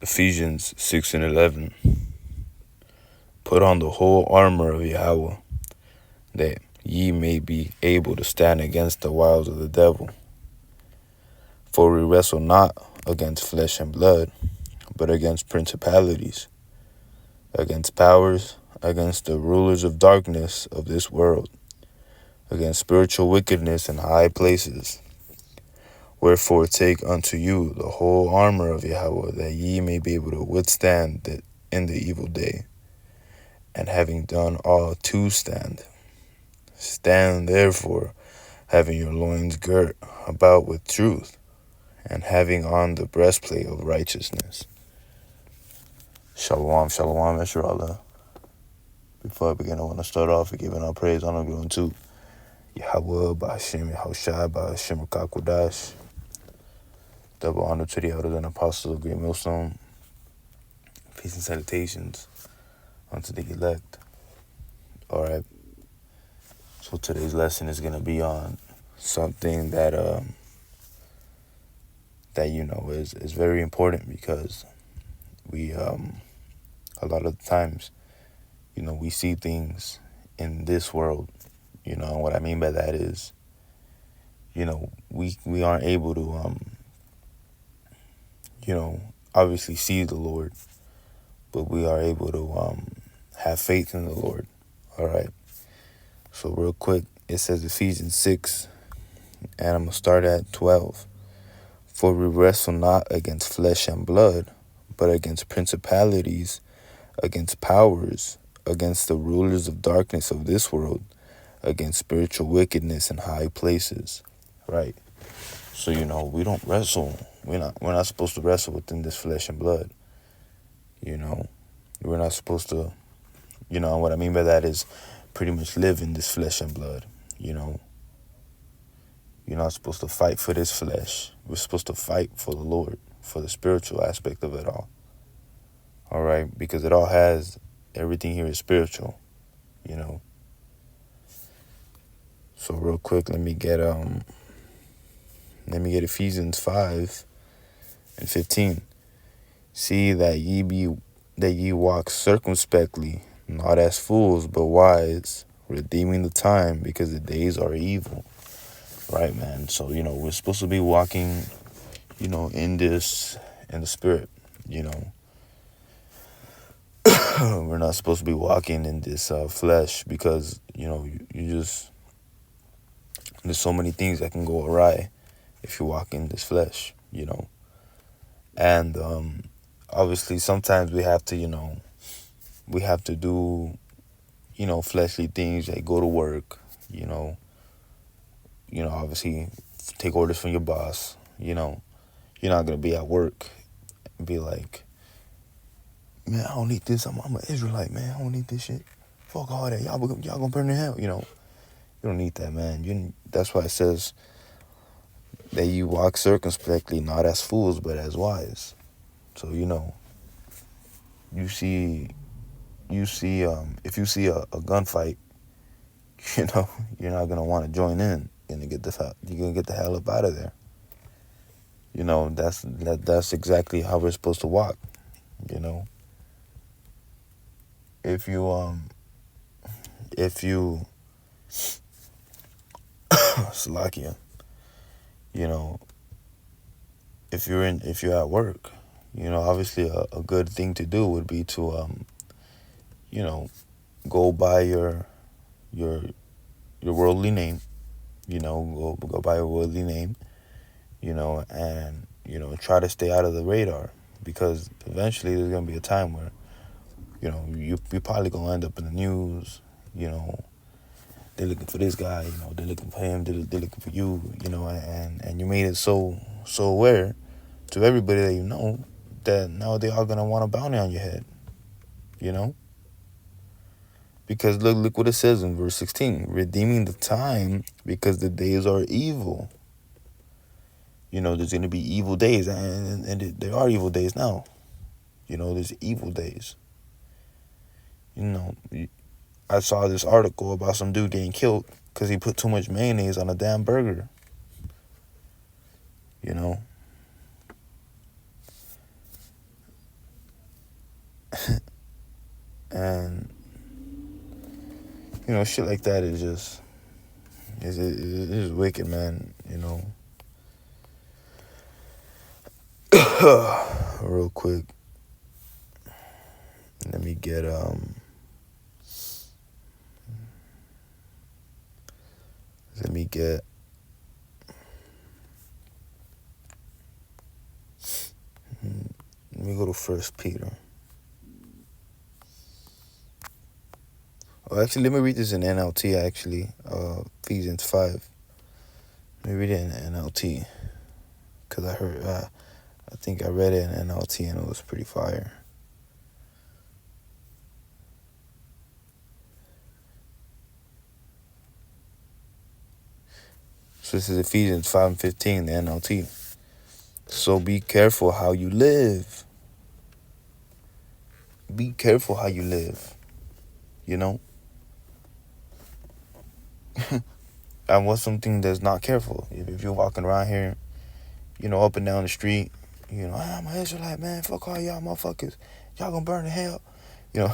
Ephesians 6:11. Put on the whole armor of Yahweh, that ye may be able to stand against the wiles of the devil. For we wrestle not against flesh and blood, but against principalities, against powers, against the rulers of darkness of this world, against spiritual wickedness in high places. Wherefore take unto you the whole armor of Yahweh, that ye may be able to withstand in the evil day. And having done all to stand, stand therefore, having your loins girt about with truth, and having on the breastplate of righteousness. Shalom, shalom, Yisrael. Before I begin, I want to start off with giving our praise, honor, glory unto Yahweh, Ba'ashem, Yahushua, Ba'ashem, Kakwadash. Double honor to the elders and apostles of Great Millstone. Peace and salutations unto the elect. Alright, so today's lesson is going to be on something that is very important, because we a lot of times, we see things in this world, and what I mean by that is, we aren't able to obviously see the Lord, but we are able to have faith in the Lord. All right. So real quick, it says Ephesians 6, and I'm going to start at 12. For we wrestle not against flesh and blood, but against principalities, against powers, against the rulers of darkness of this world, against spiritual wickedness in high places. Right. So, we don't wrestle. We're not supposed to wrestle within this flesh and blood. We're not supposed to, and what I mean by that is pretty much live in this flesh and blood. You're not supposed to fight for this flesh. We're supposed to fight for the Lord, for the spiritual aspect of it all. All right, because everything here is spiritual, So real quick, let me get Ephesians 5:15. See that ye walk circumspectly, not as fools, but wise, redeeming the time, because the days are evil. Right, man. So, we're supposed to be walking, in the spirit, We're not supposed to be walking in this flesh, because, there's so many things that can go awry if you walk in this flesh, And obviously sometimes we have to, do, fleshly things, like go to work, obviously take orders from your boss. You're not going to be at work and be like, man, I don't need this. I'm an Israelite, man. I don't need this shit. Fuck all that. Y'all gonna burn in hell. You don't need that, man. That's why it says that you walk circumspectly, not as fools, but as wise. So, you see, if you see a gunfight, you're not gonna want to join in. You're gonna get the hell up out of there. That's exactly how we're supposed to walk. If you Slovakia, if you're at work, obviously a good thing to do would be to go by your worldly name, go by your worldly name, and try to stay out of the radar, because eventually there's gonna be a time where you're probably gonna end up in the news. They're looking for this guy, they're looking for him, they're looking for you, and you made it so aware to everybody that that now they are gonna want a bounty on your head, because look what it says in verse 16, redeeming the time, because the days are evil. There's gonna be evil days, and there are evil days now. There's evil days. I saw this article about some dude getting killed because he put too much mayonnaise on a damn burger. And, shit like that is just, it is wicked, man, Real quick, let me get, let me get, let me go to First Peter. Oh, actually, let me read this in NLT, actually. Ephesians 5. Let me read it in NLT. Because I think I read it in NLT and it was pretty fire. So this is Ephesians 5:15, the NLT. So be careful how you live. Be careful how you live. And what's something that's not careful? If you're walking around here, up and down the street, I'm an Israelite, man. Fuck all y'all motherfuckers. Y'all gonna burn in hell. You're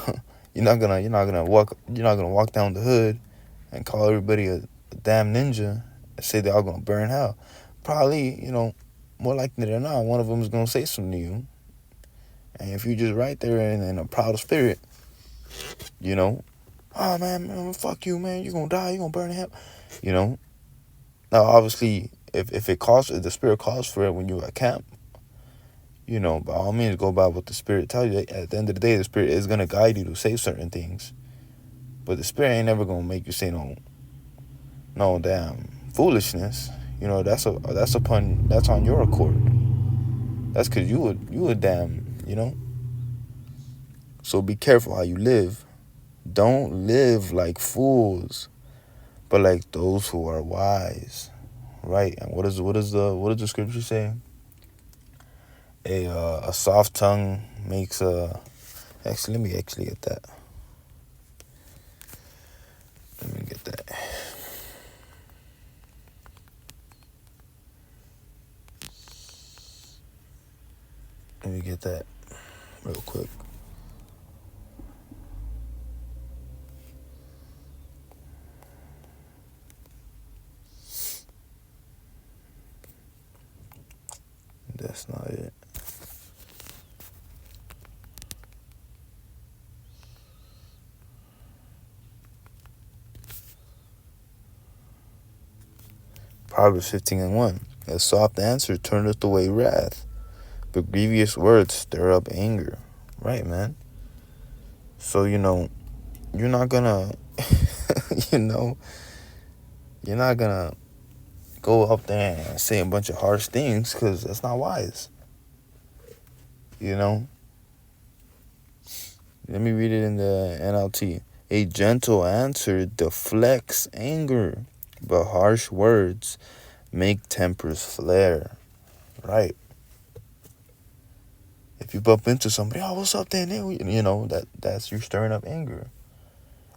not gonna walk down the hood and call everybody a damn ninja and say they're all gonna burn hell. Probably, more likely than not, one of them is gonna say something to you. And if you're just right there in a proud spirit, oh man, fuck you, man. You're gonna die. You're gonna burn in hell. Now, obviously, if the spirit calls for it when you're at camp, by all means, go by what the spirit tells you. At the end of the day, the spirit is gonna guide you to say certain things, but the spirit ain't never gonna make you say no damn foolishness. That's on your accord. That's because you would damn. So be careful how you live. Don't live like fools, but like those who are wise. Right? And what does the scripture say? A soft tongue makes a. Actually, let me actually get that. Let me get that. Let me get that real quick. That's not it. Proverbs 15:1. A soft answer turneth away wrath, but grievous words stir up anger. Right, man. So, you're not gonna, you're not gonna go up there and say a bunch of harsh things because that's not wise. Let me read it in the NLT. A gentle answer deflects anger, but harsh words make tempers flare. Right. If you bump into somebody, oh, what's up there? That's you stirring up anger.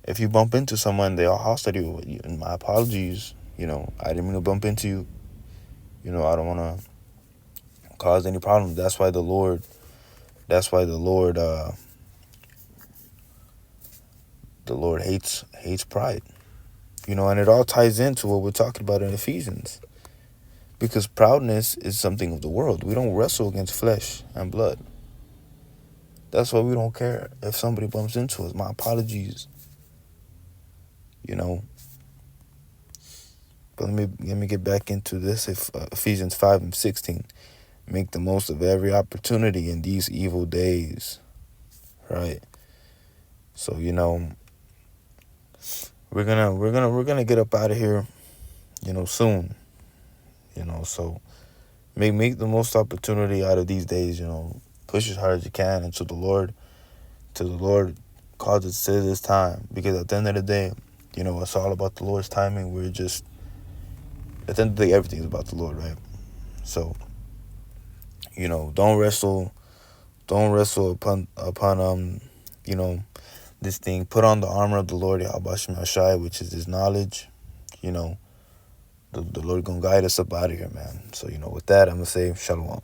If you bump into someone, they are hostile to you, and my apologies, I didn't mean to bump into you. I don't want to cause any problems. That's why the Lord, the Lord hates pride. And it all ties into what we're talking about in Ephesians. Because proudness is something of the world. We don't wrestle against flesh and blood. That's why we don't care if somebody bumps into us. My apologies. But let me get back into this. Ephesians 5:16. Make the most of every opportunity in these evil days. Right. So, we're gonna get up out of here, soon. So make the most opportunity out of these days, push as hard as you can until the Lord calls it to this time. Because at the end of the day, it's all about the Lord's timing. At the end of the day, everything's about the Lord, right? So, don't wrestle upon this thing. Put on the armor of the Lord, Yahweh Shem Hashai, which is his knowledge. The Lord gonna guide us up out of here, man. So, with that, I'm gonna say shalom.